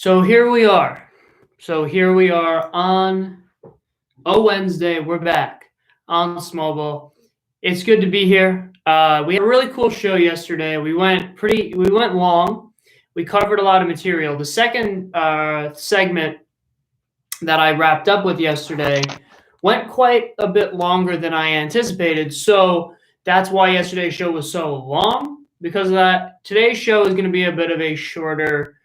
So here we are. On a Wednesday. We're back on Small Ball. It's good to be here. We had a really cool show yesterday. We went long. We covered a lot of material. The second segment that I wrapped up with yesterday went quite a bit longer than I anticipated. So that's why yesterday's show was so long. Because of that, today's show is going to be a bit of a shorter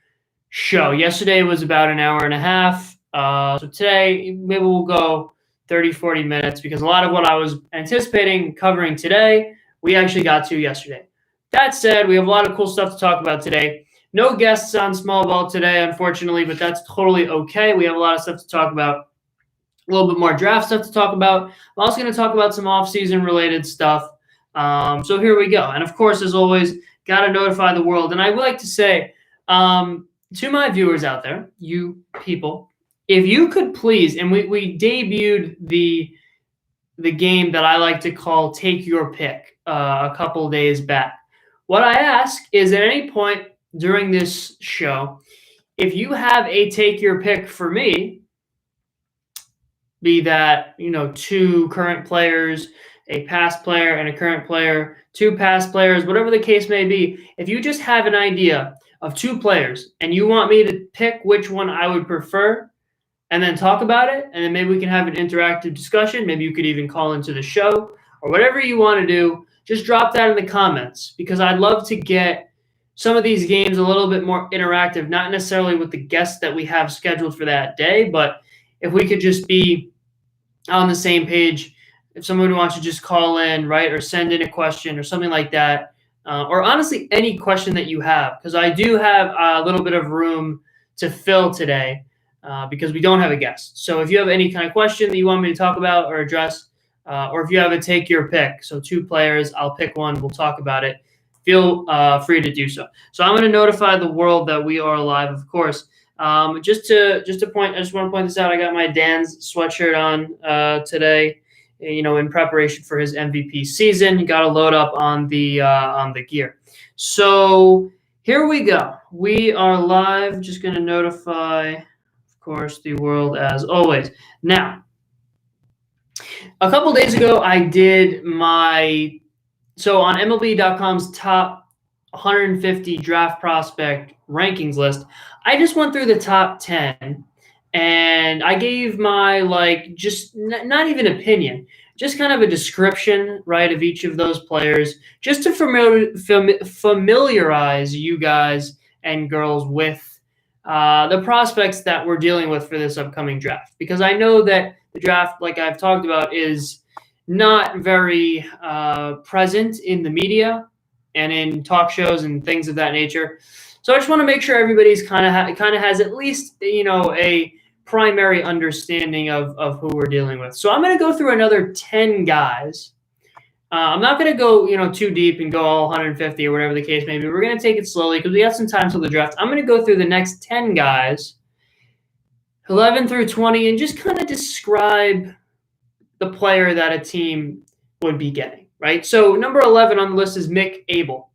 show. Yesterday was about an hour and a half. So today, maybe we'll go 30, 40 minutes because a lot of what I was anticipating covering today, we actually got to yesterday. That said, we have a lot of cool stuff to talk about today. No guests on Small Ball today, unfortunately, but that's totally okay. We have a lot of stuff to talk about, a little bit more draft stuff to talk about. I'm also going to talk about some off-season related stuff. So here we go. And of course, as always, got to notify the world. And I would like to say, to my viewers out there, you people, if you could please, and we debuted the game that I like to call Take Your Pick a couple days back. What I ask is at any point during this show, if you have a Take Your Pick for me, be that, two current players, a past player and a current player, two past players, whatever the case may be, if you just have an idea of two players and you want me to pick which one I would prefer and then talk about it, and then maybe we can have an interactive discussion. Maybe you could even call into the show or whatever you want to do. Just drop that in the comments because I'd love to get some of these games a little bit more interactive, not necessarily with the guests that we have scheduled for that day, but if we could just be on the same page. If someone wants to just call in, right, or send in a question or something like that, or honestly any question that you have, because I do have a little bit of room to fill today because we don't have a guest. So if you have any kind of question that you want me to talk about or address, or if you have a Take Your Pick, so two players, I'll pick one, we'll talk about it. Feel free to do so. So I'm going to notify the world that we are live, of course. Just to point, I just want to point this out. I got my Dan's sweatshirt on today, in preparation for his MVP season. You got to load up on the gear. So here we go. We are live. Just going to notify, of course, the world as always. Now, a couple days ago, I did on MLB.com's top 150 draft prospect rankings list. I just went through the top 10 and I gave my not even opinion, just kind of a description, right, of each of those players, just to familiarize you guys and girls with the prospects that we're dealing with for this upcoming draft. Because I know that the draft, like I've talked about, is not very present in the media and in talk shows and things of that nature. So I just want to make sure everybody's kind of has at least, a primary understanding of who we're dealing with. So I'm going to go through another 10 guys. I'm not going to go, too deep and go all 150 or whatever the case may be. We're going to take it slowly because we have some time till the draft. I'm going to go through the next 10 guys, 11 through 20, and just kind of describe the player that a team would be getting, right? So number 11 on the list is Mick Abel.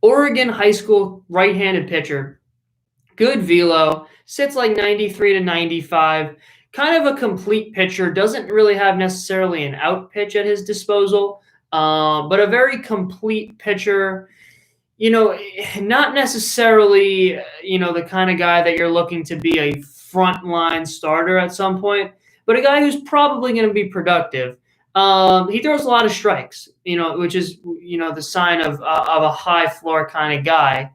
Oregon high school right-handed pitcher, good velo, sits like 93 to 95, kind of a complete pitcher, doesn't really have necessarily an out pitch at his disposal, but a very complete pitcher, not necessarily, the kind of guy that you're looking to be a frontline starter at some point, but a guy who's probably going to be productive. He throws a lot of strikes, which is, the sign of a high floor kind of guy.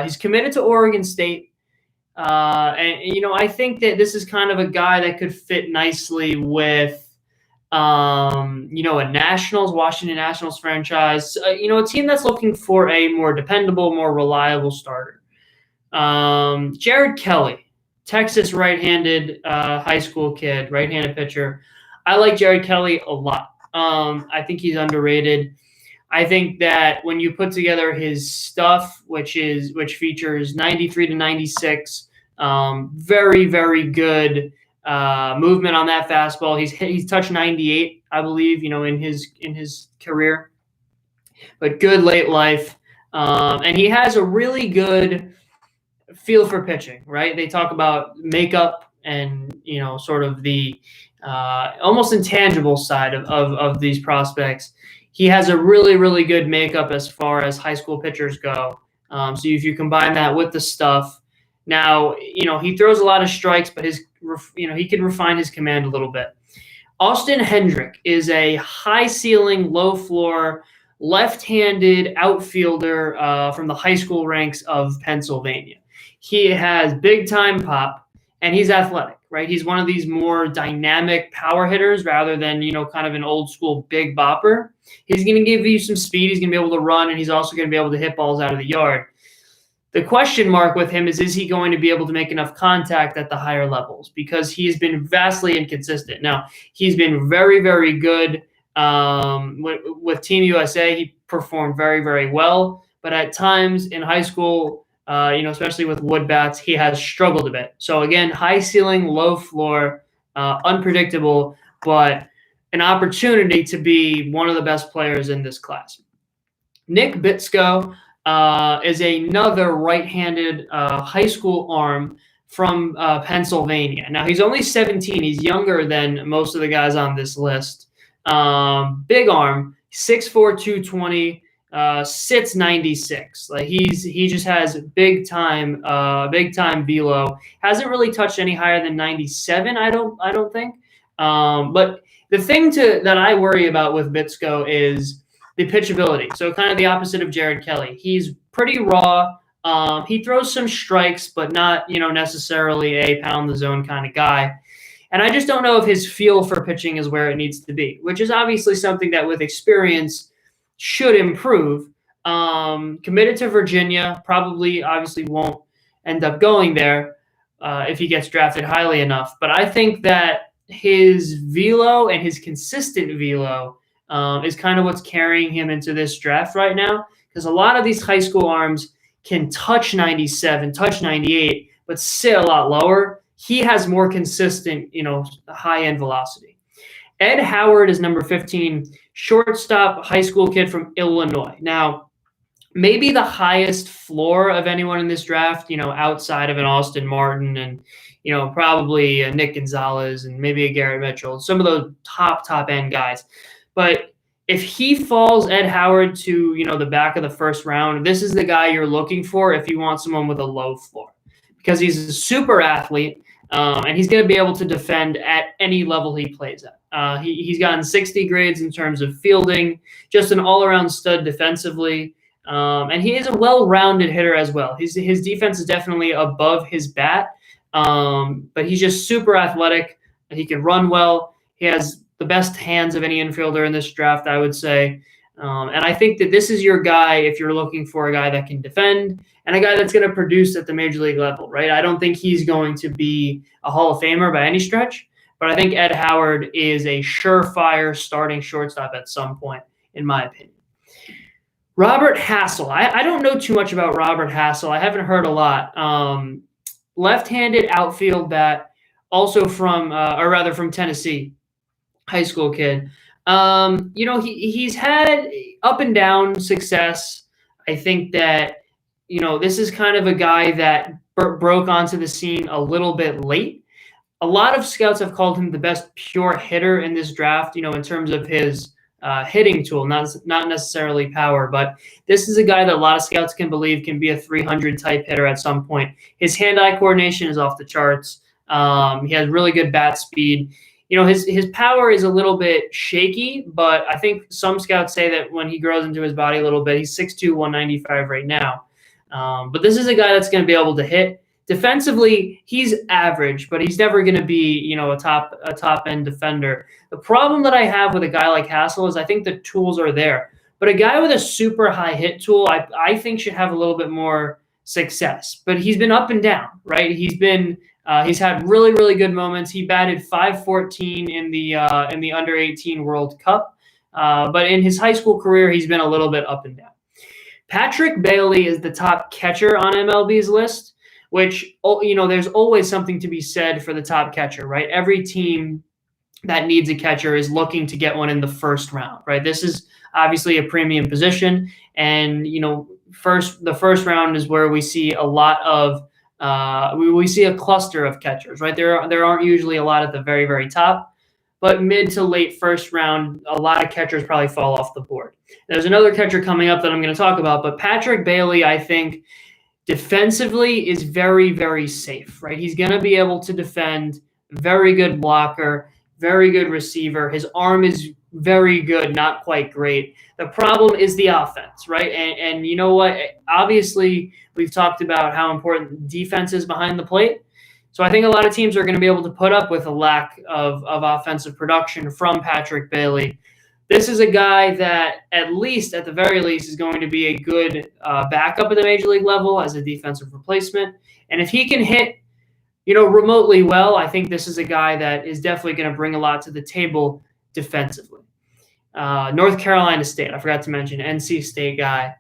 He's committed to Oregon State. And I think that this is kind of a guy that could fit nicely with, a Washington Nationals franchise, a team that's looking for a more dependable, more reliable starter. Jared Kelly, Texas right-handed high school kid, right-handed pitcher. I like Jared Kelly a lot. I think he's underrated. I think that when you put together his stuff, which features 93 to 96, very, very good movement on that fastball. He's touched 98, I believe, in his career, but good late life. And he has a really good feel for pitching, right? They talk about makeup and, sort of the almost intangible side of these prospects. He has a really, really good makeup as far as high school pitchers go. So if you combine that with the stuff, now, he throws a lot of strikes, but he can refine his command a little bit. Austin Hendrick is a high ceiling, low floor, left-handed outfielder from the high school ranks of Pennsylvania. He has big time pop, and he's athletic, right? He's one of these more dynamic power hitters rather than, kind of an old school big bopper. He's going to give you some speed. He's going to be able to run, and he's also going to be able to hit balls out of the yard. The question mark with him is he going to be able to make enough contact at the higher levels? Because he's been vastly inconsistent. Now, he's been very, very good with Team USA. He performed very, very well. But at times in high school, especially with wood bats, he has struggled a bit. So, again, high ceiling, low floor, unpredictable, but an opportunity to be one of the best players in this class. Nick Bitsko is another right-handed high school arm from Pennsylvania. Now, he's only 17. He's younger than most of the guys on this list. Big arm, 6'4", 220, sits 96. Like he just has big time velo. Hasn't really touched any higher than 97. I don't think. But the thing that I worry about with Bitsko is the pitchability. So kind of the opposite of Jared Kelly. He's pretty raw. He throws some strikes, but not, necessarily a pound the zone kind of guy. And I just don't know if his feel for pitching is where it needs to be, which is obviously something that with experience should improve. Committed to Virginia, obviously won't end up going there if he gets drafted highly enough. But I think that his velo and his consistent velo is kind of what's carrying him into this draft right now, because a lot of these high school arms can touch 97, touch 98, but sit a lot lower. He has more consistent, high-end velocity. Ed Howard is number 15, shortstop, high school kid from Illinois. Now, maybe the highest floor of anyone in this draft, outside of an Austin Martin and, probably a Nick Gonzalez and maybe a Garrett Mitchell, some of those top end guys. But if he falls, Ed Howard, to, the back of the first round, this is the guy you're looking for if you want someone with a low floor, because he's a super athlete, and he's going to be able to defend at any level he plays at. He's gotten 60 grades in terms of fielding, just an all-around stud defensively, and he is a well-rounded hitter as well. His defense is definitely above his bat, but he's just super athletic. He can run well. He has the best hands of any infielder in this draft, I would say. And I think that this is your guy if you're looking for a guy that can defend and a guy that's going to produce at the major league level, right? I don't think he's going to be a Hall of Famer by any stretch, but I think Ed Howard is a surefire starting shortstop at some point, in my opinion. Robert Hassell. I don't know too much about Robert Hassell. I haven't heard a lot. Left-handed outfield bat, also from Tennessee. High school kid. He's had up and down success. I think that, this is kind of a guy that broke onto the scene a little bit late. A lot of scouts have called him the best pure hitter in this draft, in terms of his hitting tool, not necessarily power, but this is a guy that a lot of scouts can believe can be a 300 type hitter at some point. His hand-eye coordination is off the charts. He has really good bat speed. His power is a little bit shaky, but I think some scouts say that when he grows into his body a little bit, he's 6'2", 195 right now. But this is a guy that's going to be able to hit. Defensively, he's average, but he's never going to be, a top end defender. The problem that I have with a guy like Hassell is I think the tools are there, but a guy with a super high hit tool, I think should have a little bit more success. But he's been up and down, right? He's had really, really good moments. He batted .514 in the under 18 World Cup, but in his high school career, he's been a little bit up and down. Patrick Bailey is the top catcher on MLB's list, which, there's always something to be said for the top catcher, right? Every team that needs a catcher is looking to get one in the first round, right? This is obviously a premium position, and the first round is where we see a lot of We see a cluster of catchers, right? There aren't usually a lot at the very, very top, but mid to late first round, a lot of catchers probably fall off the board. There's another catcher coming up that I'm going to talk about, but Patrick Bailey, I think, defensively is very, very safe, right? He's going to be able to defend, very good blocker, very good receiver. His arm is very good, not quite great. The problem is the offense, right? And you know what? Obviously, we've talked about how important defense is behind the plate. So I think a lot of teams are going to be able to put up with a lack of offensive production from Patrick Bailey. This is a guy that, at the very least, is going to be a good backup at the major league level as a defensive replacement. And if he can hit, remotely well, I think this is a guy that is definitely going to bring a lot to the table defensively. North Carolina State, I forgot to mention, NC State guy.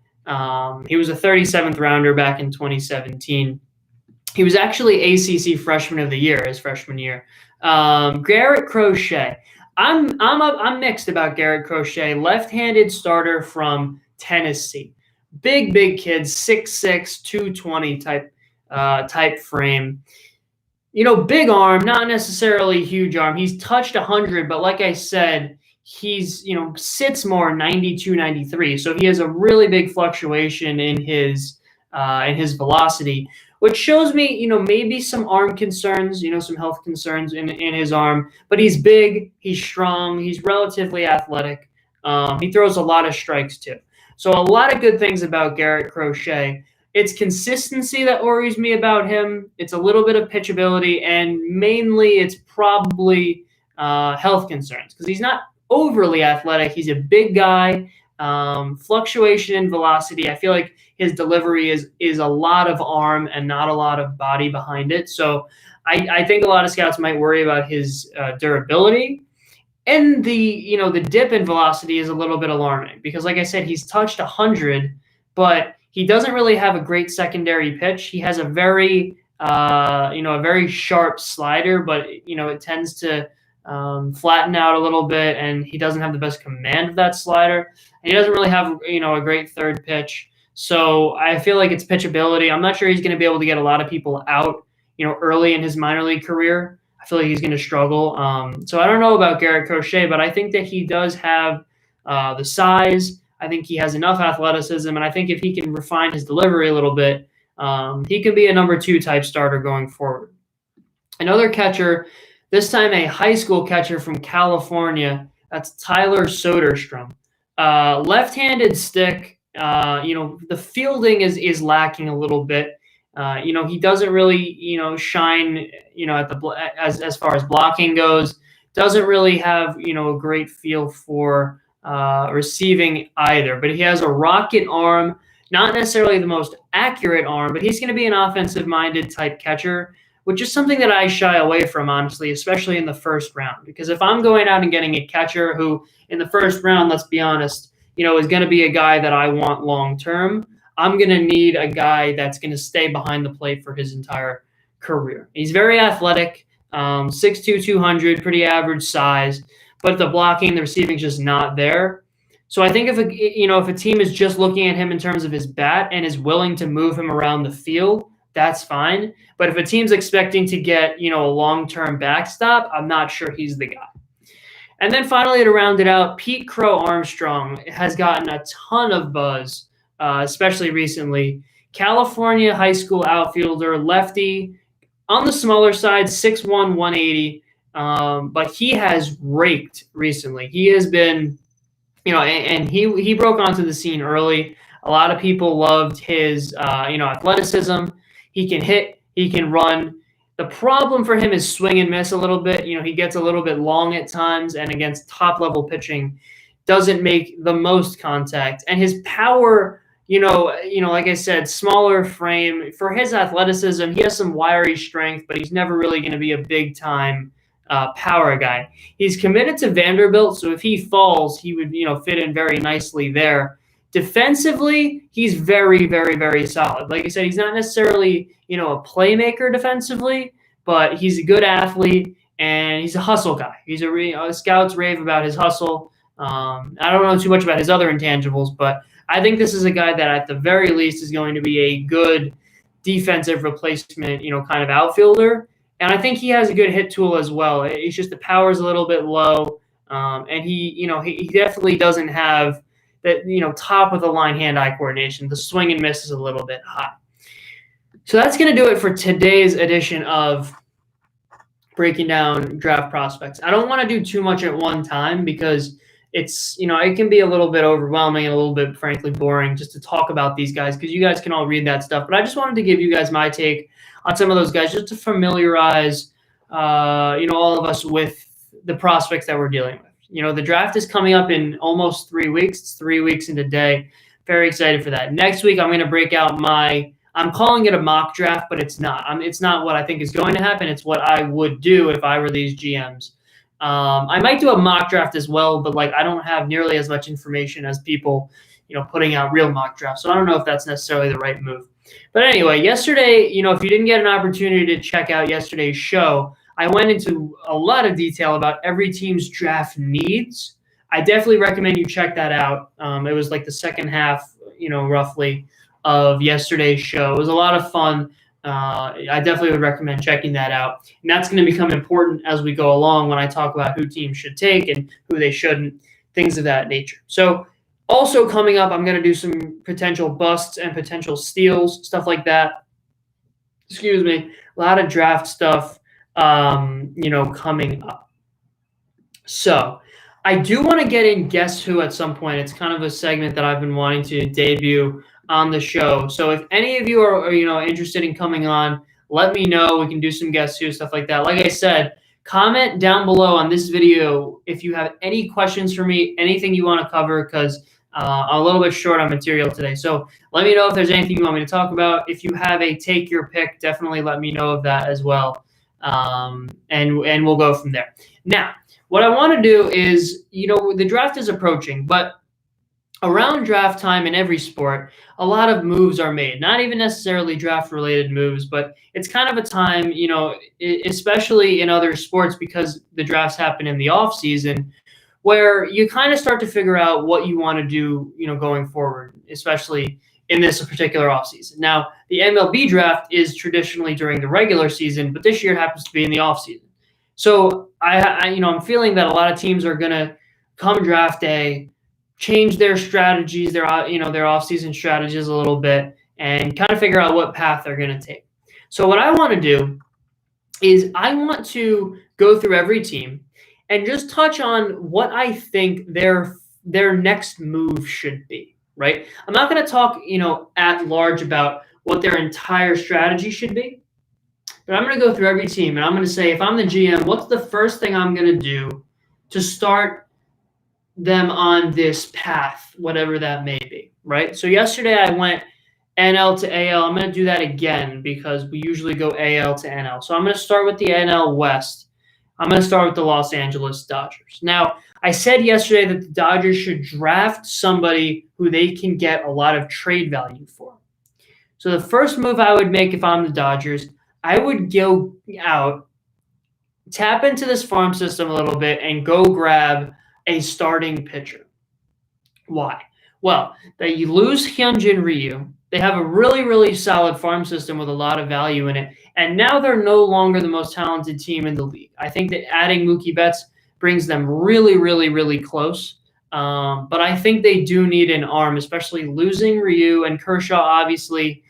He was a 37th rounder back in 2017. He was actually ACC Freshman of the Year his freshman year. Garrett Crochet. I'm mixed about Garrett Crochet, left-handed starter from Tennessee. Big kid, 6'6", 220 type frame. Big arm, not necessarily huge arm. He's touched 100, but like I said, he's, sits more 92, 93. So he has a really big fluctuation in his velocity, which shows me, maybe some arm concerns, some health concerns in his arm. But he's big, he's strong, he's relatively athletic. He throws a lot of strikes too. So a lot of good things about Garrett Crochet. It's consistency that worries me about him. It's a little bit of pitchability, and mainly it's probably health concerns because he's not overly athletic. He's a big guy. Fluctuation in velocity. I feel like his delivery is a lot of arm and not a lot of body behind it. So I think a lot of scouts might worry about his durability. And the dip in velocity is a little bit alarming because, like I said, he's touched 100, but he doesn't really have a great secondary pitch. He has a very sharp slider, but it tends to flatten out a little bit, and he doesn't have the best command of that slider. And he doesn't really have a great third pitch. So I feel like it's pitchability. I'm not sure he's going to be able to get a lot of people out, early in his minor league career. I feel like he's going to struggle. So I don't know about Garrett Crochet, but I think that he does have the size. I think he has enough athleticism, and I think if he can refine his delivery a little bit, he can be a number 2 type starter going forward. Another catcher, this time a high school catcher from California, that's Tyler Soderstrom. Left-handed stick, the fielding is lacking a little bit. He doesn't really, shine, as far as blocking goes. Doesn't really have, a great feel for receiving either. But he has a rocket arm, not necessarily the most accurate arm, but he's going to be an offensive-minded type catcher, which is something that I shy away from, honestly, especially in the first round. Because if I'm going out and getting a catcher who, in the first round, let's be honest, is going to be a guy that I want long-term, I'm going to need a guy that's going to stay behind the plate for his entire career. He's very athletic, 6'2", 200, pretty average size, but the blocking, the receiving is just not there. So I think if a team is just looking at him in terms of his bat and is willing to move him around the field, that's fine. But if a team's expecting to get, a long-term backstop, I'm not sure he's the guy. And then finally, to round it out, Pete Crow Armstrong has gotten a ton of buzz, especially recently. California high school outfielder, lefty, on the smaller side, 6'1", 180. But he has raked recently. He has been, and he broke onto the scene early. A lot of people loved his, athleticism. He can hit, he can run. The problem for him is swing and miss a little bit. He gets a little bit long at times, and against top-level pitching, doesn't make the most contact. And his power, like I said, smaller frame. For his athleticism, he has some wiry strength, but he's never really going to be a big-time power guy. He's committed to Vanderbilt, so if he falls, he would, fit in very nicely there. Defensively, he's very, very, very solid. Like I said, he's not necessarily, a playmaker defensively, but he's a good athlete, and he's a hustle guy. Scouts rave about his hustle. I don't know too much about his other intangibles, but I think this is a guy that at the very least is going to be a good defensive replacement, kind of outfielder. And I think he has a good hit tool as well. It's just the power is a little bit low. And he definitely doesn't have that, top of the line hand-eye coordination. The swing and miss is a little bit high. So that's going to do it for today's edition of breaking down draft prospects. I don't want to do too much at one time because it's, it can be a little bit overwhelming and a little bit, frankly, boring just to talk about these guys because you guys can all read that stuff. But I just wanted to give you guys my take on some of those guys just to familiarize, all of us with the prospects that we're dealing with. The draft is coming up in almost 3 weeks. It's 3 weeks in a day. Very excited for that. Next week, I'm going to break out I'm calling it a mock draft, but it's not. It's not what I think is going to happen. It's what I would do if I were these GMs. I might do a mock draft as well, but I don't have nearly as much information as people, putting out real mock drafts. So I don't know if that's necessarily the right move. But anyway, yesterday, if you didn't get an opportunity to check out yesterday's show, I went into a lot of detail about every team's draft needs. I definitely recommend you check that out. It was the second half, roughly, of yesterday's show. It was a lot of fun. I definitely would recommend checking that out. And that's going to become important as we go along when I talk about who teams should take and who they shouldn't, things of that nature. So also coming up, I'm going to do some potential busts and potential steals, stuff like that. Excuse me. A lot of draft stuff, coming up. So I do want to get in Guess Who at some point. It's kind of a segment that I've been wanting to debut on the show. So if any of you are interested in coming on, let me know. We can do some Guess Who, stuff like that. Like I said, comment down below on this video if you have any questions for me, anything you want to cover, because I'm a little bit short on material today. So let me know if there's anything you want me to talk about. If you have a take your pick, definitely let me know of that as well. And we'll go from there. Now, what I want to do is, the draft is approaching, but around draft time in every sport, a lot of moves are made. Not even necessarily draft-related moves, but it's kind of a time, especially in other sports because the drafts happen in the off-season, where you kind of start to figure out what you want to do, going forward, especially in this particular offseason. Now, the MLB draft is traditionally during the regular season, but this year happens to be in the offseason. So I'm feeling that a lot of teams are going to come draft day, change their strategies, their off-season strategies a little bit, and kind of figure out what path they're going to take. So what I want to do is I want to go through every team and just touch on what I think their next move should be, right? I'm not going to talk, at large about what their entire strategy should be, but I'm going to go through every team and I'm going to say, if I'm the GM, what's the first thing I'm going to do to start them on this path, whatever that may be, right? So yesterday I went NL to AL. I'm going to do that again because we usually go AL to NL. So I'm going to start with the NL West. I'm going to start with the Los Angeles Dodgers. Now, I said yesterday that the Dodgers should draft somebody who they can get a lot of trade value for. So the first move I would make if I'm the Dodgers, I would go out, tap into this farm system a little bit, and go grab a starting pitcher. Why? Well, that you lose Hyunjin Ryu. They have a really, really solid farm system with a lot of value in it. And now they're no longer the most talented team in the league. I think that adding Mookie Betts brings them really, really, really close. But I think they do need an arm, especially losing Ryu and Kershaw, obviously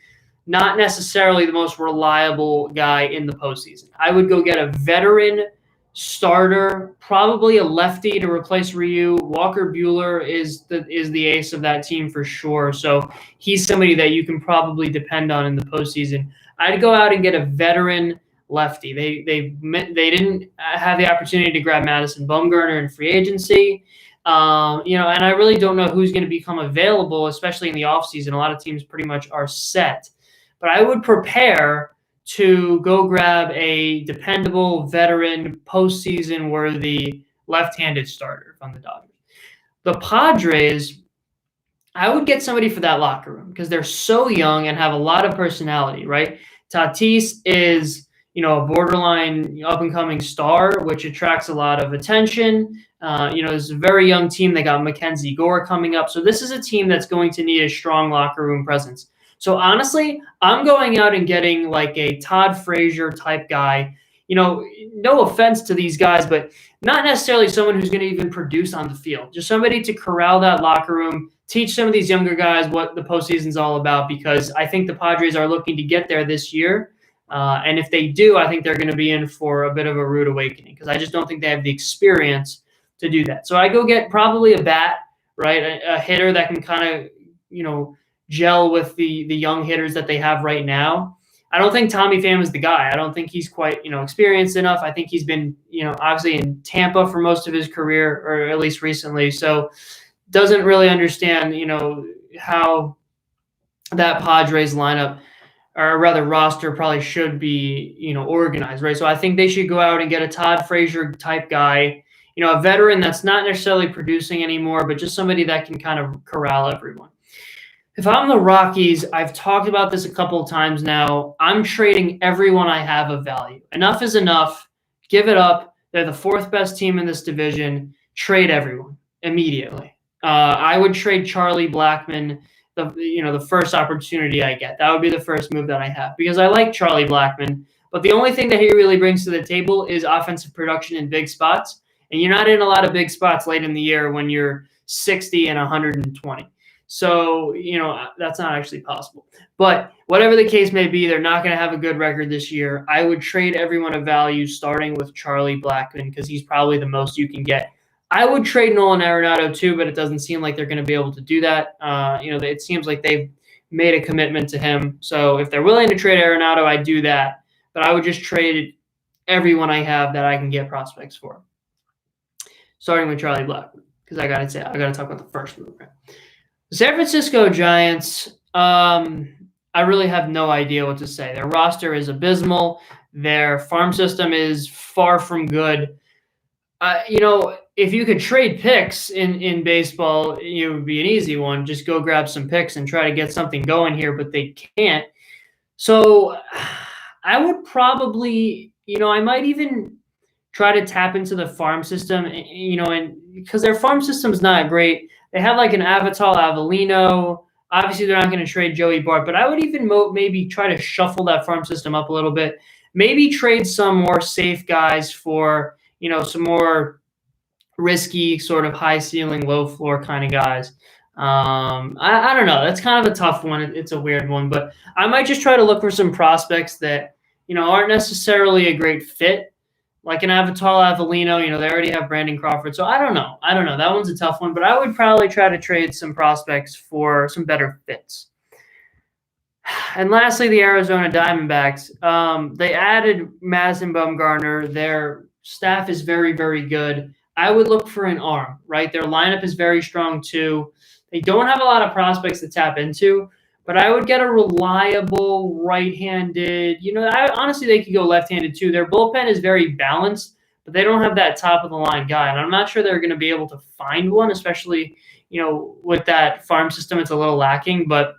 not necessarily the most reliable guy in the postseason. I would go get a veteran starter, probably a lefty to replace Ryu. Walker Buehler is the ace of that team for sure. So he's somebody that you can probably depend on in the postseason. I'd go out and get a veteran lefty. They didn't have the opportunity to grab Madison Bumgarner in free agency. And I really don't know who's going to become available, especially in the offseason. A lot of teams pretty much are set. But I would prepare to go grab a dependable veteran postseason worthy left-handed starter from the Dodgers. The Padres, I would get somebody for that locker room because they're so young and have a lot of personality, right? Tatis is, a borderline up-and-coming star, which attracts a lot of attention. It's a very young team. They got Mackenzie Gore coming up. So this is a team that's going to need a strong locker room presence. So honestly, I'm going out and getting like a Todd Frazier type guy. No offense to these guys, but not necessarily someone who's going to even produce on the field. Just somebody to corral that locker room, teach some of these younger guys what the postseason's all about, because I think the Padres are looking to get there this year. And if they do, I think they're going to be in for a bit of a rude awakening, because I just don't think they have the experience to do that. So I go get probably a bat, right? A hitter that can kind of, gel with the young hitters that they have right now. I don't think Tommy Pham is the guy. I don't think he's quite, experienced enough. I think he's been, obviously in Tampa for most of his career, or at least recently. So doesn't really understand, how that Padres lineup, or rather roster, probably should be, organized, right? So I think they should go out and get a Todd Frazier type guy, a veteran that's not necessarily producing anymore, but just somebody that can kind of corral everyone. If I'm the Rockies, I've talked about this a couple of times now. I'm trading everyone I have of value. Enough is enough. Give it up. They're the fourth best team in this division. Trade everyone immediately. I would trade Charlie Blackmon the first opportunity I get. That would be the first move that I have, because I like Charlie Blackmon. But the only thing that he really brings to the table is offensive production in big spots. And you're not in a lot of big spots late in the year when you're 60 and 120. So, that's not actually possible. But whatever the case may be, they're not going to have a good record this year. I would trade everyone of value, starting with Charlie Blackmon, because he's probably the most you can get. I would trade Nolan Arenado too, but it doesn't seem like they're going to be able to do that. It seems like they've made a commitment to him. So if they're willing to trade Arenado, I'd do that. But I would just trade everyone I have that I can get prospects for, starting with Charlie Blackmon, because I got to talk about the first move. Right? The San Francisco Giants, I really have no idea what to say. Their roster is abysmal. Their farm system is far from good. If you could trade picks in baseball, it would be an easy one. Just go grab some picks and try to get something going here, but they can't. So I would probably, I might even try to tap into the farm system, and because their farm system's not great. They have like an Avital Avellino. Obviously, they're not going to trade Joey Bart, but I would even maybe try to shuffle that farm system up a little bit. Maybe trade some more safe guys for, some more risky, sort of high ceiling, low floor kind of guys. I don't know. That's kind of a tough one. It's a weird one, but I might just try to look for some prospects that, aren't necessarily a great fit. Like an Avital Avellino, they already have Brandon Crawford. So I don't know. That one's a tough one, but I would probably try to trade some prospects for some better fits. And lastly, the Arizona Diamondbacks. They added Madison Bumgarner. Their staff is very, very good. I would look for an arm, right? Their lineup is very strong too. They don't have a lot of prospects to tap into, but I would get a reliable right-handed, honestly, they could go left-handed too. Their bullpen is very balanced, but they don't have that top-of-the-line guy. And I'm not sure they're going to be able to find one, especially, with that farm system, it's a little lacking. But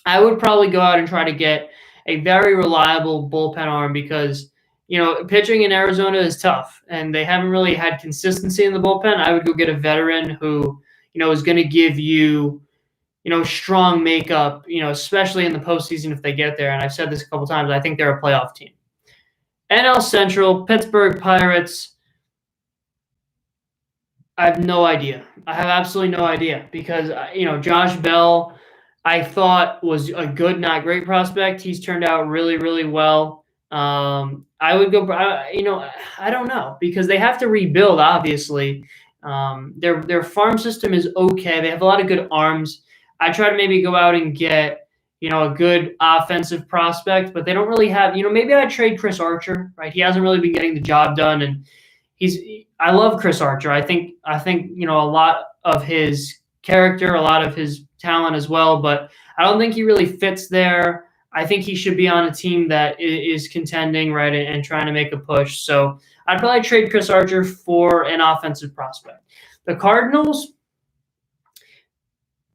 I would probably go out and try to get a very reliable bullpen arm, because, pitching in Arizona is tough, and they haven't really had consistency in the bullpen. I would go get a veteran who, is going to give you, strong makeup, especially in the postseason if they get there. And I've said this a couple times. I think they're a playoff team. NL Central, Pittsburgh Pirates. I have no idea. I have absolutely no idea, because, Josh Bell, I thought was a good, not great prospect. He's turned out really, really well. I would go, I don't know, because they have to rebuild, obviously. Their farm system is okay. They have a lot of good arms. I try to maybe go out and get, a good offensive prospect, but they don't really have, maybe I'd trade Chris Archer, right? He hasn't really been getting the job done, and I love Chris Archer. I think, a lot of his character, a lot of his talent as well, but I don't think he really fits there. I think he should be on a team that is contending, right, and trying to make a push. So I'd probably trade Chris Archer for an offensive prospect. The Cardinals,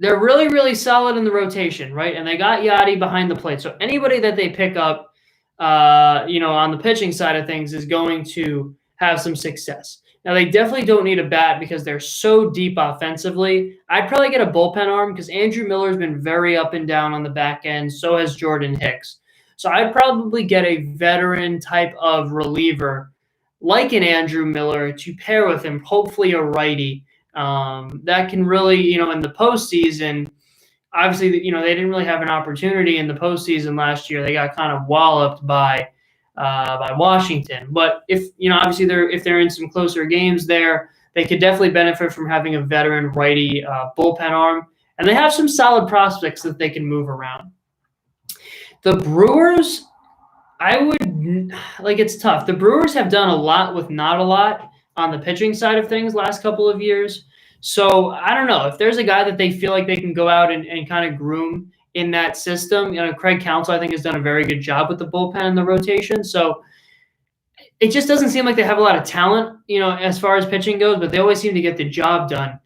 they're really, really solid in the rotation, right? And they got Yadi behind the plate. So anybody that they pick up, on the pitching side of things is going to have some success. Now, they definitely don't need a bat because they're so deep offensively. I'd probably get a bullpen arm because Andrew Miller's been very up and down on the back end. So has Jordan Hicks. So I'd probably get a veteran type of reliever like an Andrew Miller to pair with him, hopefully a righty that can really, in the postseason, obviously, they didn't really have an opportunity in the postseason last year. They got kind of walloped by Washington. But if obviously if they're in some closer games there, they could definitely benefit from having a veteran righty bullpen arm, and they have some solid prospects that they can move around. The Brewers, it's tough. The Brewers have done a lot with not a lot on the pitching side of things last couple of years. So I don't know if there's a guy that they feel like they can go out and kind of groom in that system. Craig Counsell, I think, has done a very good job with the bullpen and the rotation. So it just doesn't seem like they have a lot of talent, as far as pitching goes, but they always seem to get the job done.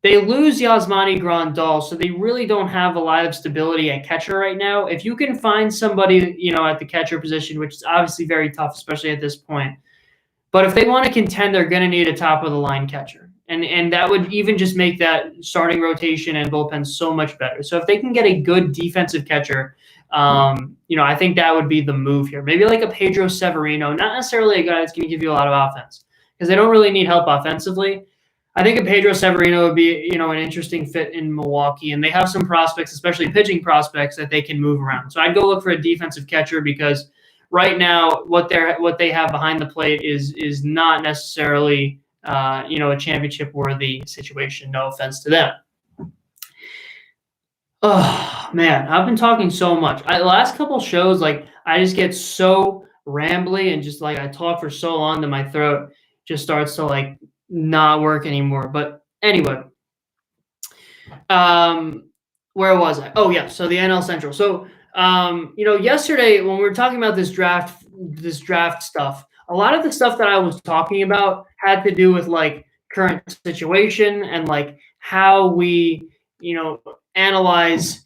They lose Yasmani Grandal, so they really don't have a lot of stability at catcher right now. If you can find somebody, at the catcher position, which is obviously very tough, especially at this point. But if they want to contend, they're going to need a top-of-the-line catcher. And that would even just make that starting rotation and bullpen so much better. So if they can get a good defensive catcher, I think that would be the move here. Maybe like a Pedro Severino, not necessarily a guy that's going to give you a lot of offense because they don't really need help offensively. I think a Pedro Severino would be, an interesting fit in Milwaukee, and they have some prospects, especially pitching prospects, that they can move around. So I'd go look for a defensive catcher because right now what they have behind the plate is not necessarily a championship worthy situation. No offense to them. Oh man, I've been talking so much. The last couple shows, I just get so rambly and just I talk for so long that my throat just starts to not work anymore. But anyway, where was I? Oh yeah, so the NL Central. So yesterday when we were talking about this draft stuff, a lot of the stuff that I was talking about had to do with current situation and how we analyze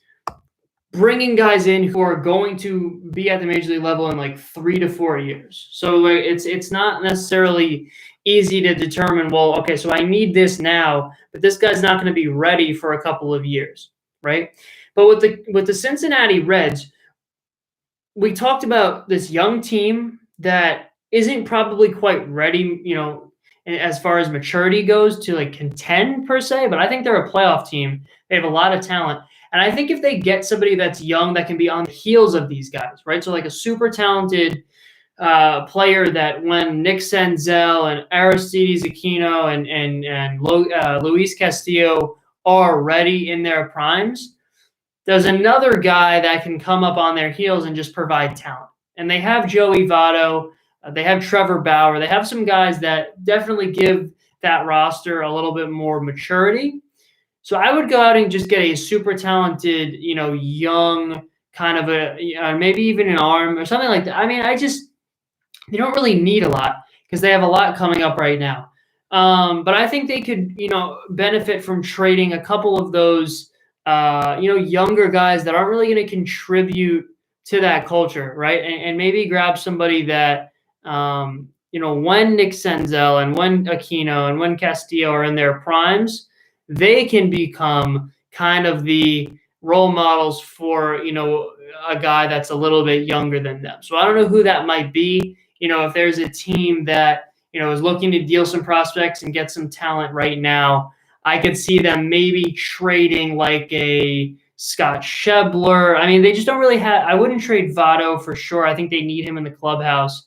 bringing guys in who are going to be at the major league level in 3 to 4 years. So it's not necessarily easy to determine, well, okay, so I need this now, but this guy's not going to be ready for a couple of years, right? But with the Cincinnati Reds, we talked about this young team that isn't probably quite ready, as far as maturity goes to contend per se, but I think they're a playoff team. They have a lot of talent. And I think if they get somebody that's young that can be on the heels of these guys, right? So a super talented player that when Nick Senzel and Aristides Aquino and Luis Castillo are ready in their primes, there's another guy that can come up on their heels and just provide talent. And they have Joey Votto. They have Trevor Bauer. They have some guys that definitely give that roster a little bit more maturity. So I would go out and just get a super talented, young kind of maybe even an arm or something like that. I mean, they don't really need a lot because they have a lot coming up right now. But I think they could, benefit from trading a couple of those, younger guys that aren't really going to contribute to that culture, right? And maybe grab somebody that, when Nick Senzel and when Aquino and when Castillo are in their primes, they can become kind of the role models for, a guy that's a little bit younger than them. So I don't know who that might be. If there's a team that, is looking to deal some prospects and get some talent right now, I could see them maybe trading a Scott Schebler. I mean, they just don't really have – I wouldn't trade Votto for sure. I think they need him in the clubhouse.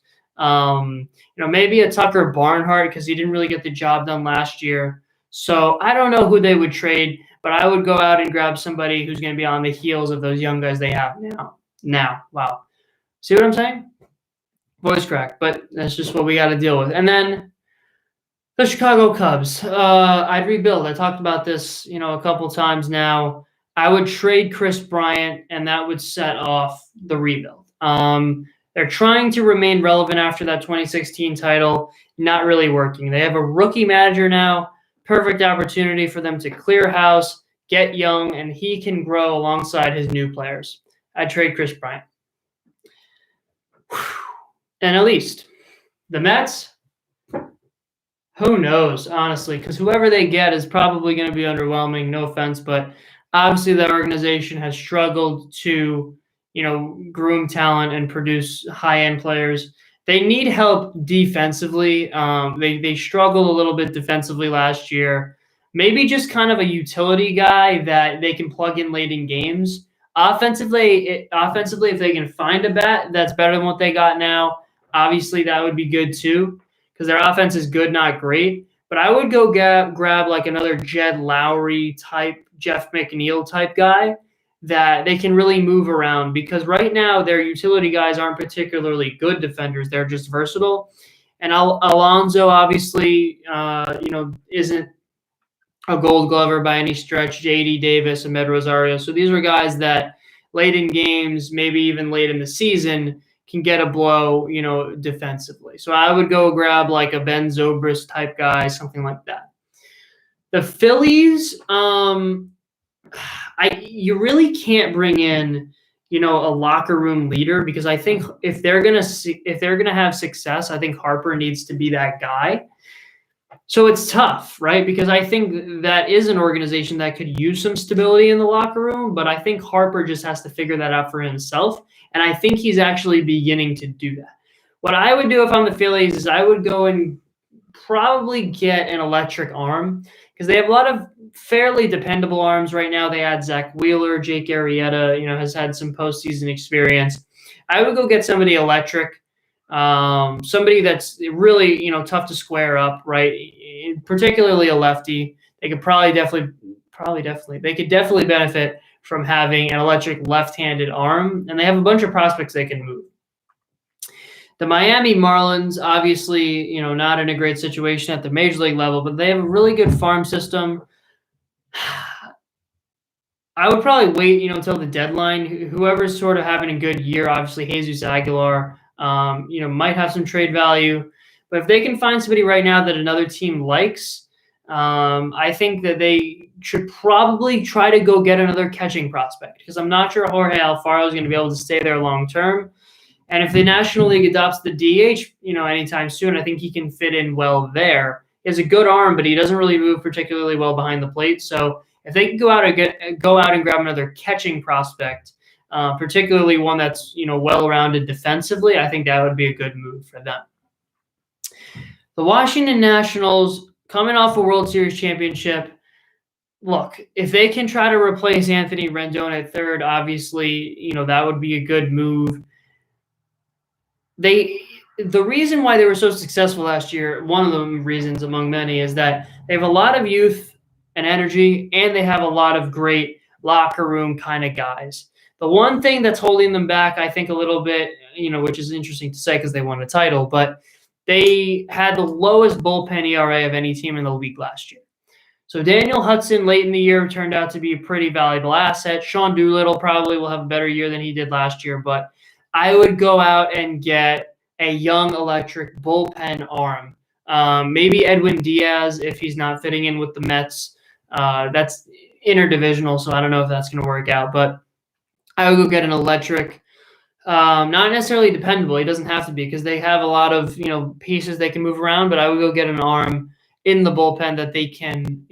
Maybe a Tucker Barnhart because he didn't really get the job done last year. So I don't know who they would trade, but I would go out and grab somebody who's going to be on the heels of those young guys they have now. Wow. See what I'm saying? Voice crack, but that's just what we got to deal with. And then the Chicago Cubs. I'd rebuild. I talked about this, a couple times now. I would trade Chris Bryant, and that would set off the rebuild. They're trying to remain relevant after that 2016 title. Not really working. They have a rookie manager now. Perfect opportunity for them to clear house, get young, and he can grow alongside his new players. I'd trade Chris Bryant. And at least the Mets, Who knows, honestly, because whoever they get is probably going to be underwhelming. No offense, but obviously that organization has struggled to, groom talent and produce high-end players. They need help defensively. They struggled a little bit defensively last year. Maybe just kind of a utility guy that they can plug in late in games. Offensively, if they can find a bat that's better than what they got now, obviously that would be good too because their offense is good, not great. But I would go grab like another Jed Lowry type, Jeff McNeil type guy that they can really move around because right now their utility guys aren't particularly good defenders. They're just versatile. And Alonso obviously, isn't a Gold Glover by any stretch. J.D. Davis, Ahmed Rosario. So these are guys that late in games, maybe even late in the season, can get a blow, defensively. So I would go grab like a Ben Zobrist type guy, something like that. The Phillies, you really can't bring in, a locker room leader because I think if they're gonna have success, I think Harper needs to be that guy. So it's tough, right? Because I think that is an organization that could use some stability in the locker room, but I think Harper just has to figure that out for himself. And I think he's actually beginning to do that. What I would do if I'm the Phillies is I would go and probably get an electric arm because they have a lot of fairly dependable arms right now. They had Zach Wheeler, Jake Arrieta, has had some postseason experience. I would go get somebody electric. Somebody that's really, tough to square up, right? Particularly a lefty. They could they could definitely benefit from having an electric left-handed arm, and they have a bunch of prospects they can move. The Miami Marlins, obviously, not in a great situation at the major league level, but they have a really good farm system. I would probably wait, until the deadline. Whoever's sort of having a good year, obviously Jesus Aguilar, might have some trade value. But if they can find somebody right now that another team likes, I think that they should probably try to go get another catching prospect because I'm not sure Jorge Alfaro is going to be able to stay there long term. And if the National League adopts the DH, anytime soon, I think he can fit in well there. He has a good arm, but he doesn't really move particularly well behind the plate. So if they can go out and grab another catching prospect, particularly one that's well-rounded defensively, I think that would be a good move for them. The Washington Nationals, coming off a World Series championship, look, if they can try to replace Anthony Rendon at third, obviously, that would be a good move. The reason why they were so successful last year, one of the reasons among many, is that they have a lot of youth and energy, and they have a lot of great locker room kind of guys. The one thing that's holding them back, I think, a little bit, which is interesting to say because they won a title, but they had the lowest bullpen ERA of any team in the league last year. So Daniel Hudson late in the year turned out to be a pretty valuable asset. Sean Doolittle probably will have a better year than he did last year, but I would go out and get a young electric bullpen arm. Maybe Edwin Diaz if he's not fitting in with the Mets. That's interdivisional, so I don't know if that's going to work out. But I would go get an electric, not necessarily dependable. He doesn't have to be because they have a lot of pieces they can move around. But I would go get an arm in the bullpen that they can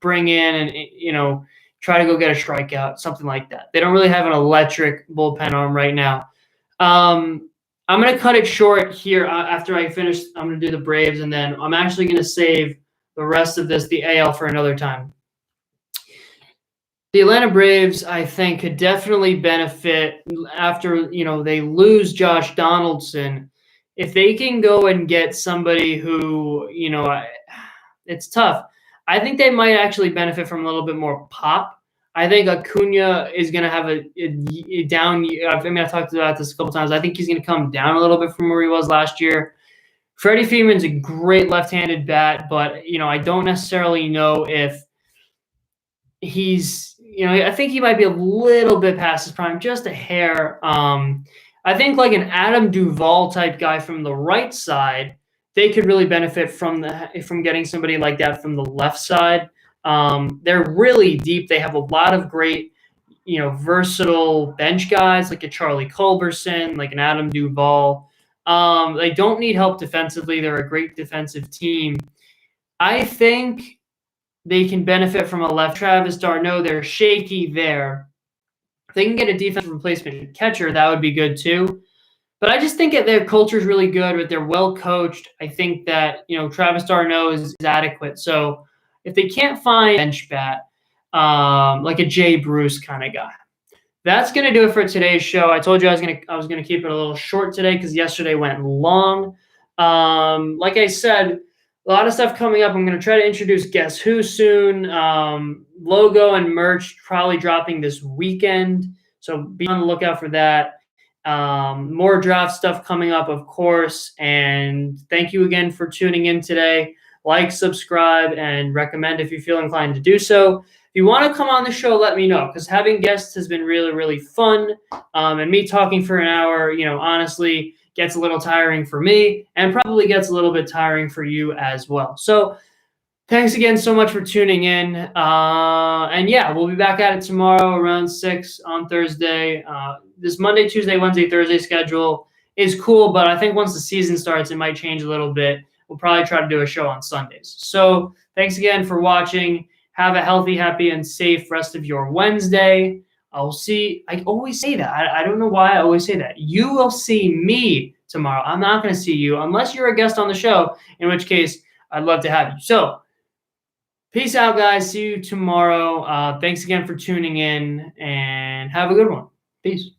bring in and try to go get a strikeout, something like that. They don't really have an electric bullpen arm right now. I'm going to cut it short here after I finish. I'm going to do the Braves, and then I'm actually going to save the rest of this, the AL, for another time. The Atlanta Braves, I think, could definitely benefit after, they lose Josh Donaldson. If they can go and get somebody who, it's tough. I think they might actually benefit from a little bit more pop. I think Acuna is going to have a down year. I mean, I've talked about this a couple times. I think he's going to come down a little bit from where he was last year. Freddie Freeman's a great left-handed bat, but, I don't necessarily know if he's, I think he might be a little bit past his prime, just a hair. I think like an Adam Duvall type guy from the right side, they could really benefit from getting somebody like that from the left side. They're really deep. They have a lot of great, versatile bench guys like a Charlie Culberson, like an Adam Duvall. They don't need help defensively. They're a great defensive team. I think they can benefit from a left Travis d'Arnaud. They're shaky there. If they can get a defensive replacement catcher, that would be good too. But I just think that their culture is really good, but they're well coached. I think that, Travis d'Arnaud is adequate. So if they can't find a bench bat, like a Jay Bruce kind of guy, that's going to do it for today's show. I told you I was gonna keep it a little short today because yesterday went long. Like I said, a lot of stuff coming up. I'm going to try to introduce Guess Who soon. Logo and merch probably dropping this weekend, so be on the lookout for that. More draft stuff coming up, of course. And thank you again for tuning in today. Like, subscribe, and recommend if you feel inclined to do so. If you want to come on the show, let me know, because having guests has been really, really fun. And me talking for an hour, honestly, gets a little tiring for me and probably gets a little bit tiring for you as well. So thanks again so much for tuning in. And yeah, we'll be back at it tomorrow around 6 on Thursday. This Monday, Tuesday, Wednesday, Thursday schedule is cool, but I think once the season starts, it might change a little bit. We'll probably try to do a show on Sundays. So thanks again for watching. Have a healthy, happy, and safe rest of your Wednesday. I always say that. I don't know why I always say that. You will see me tomorrow. I'm not going to see you unless you're a guest on the show, in which case I'd love to have you. So peace out, guys. See you tomorrow. Thanks again for tuning in, and have a good one. Peace.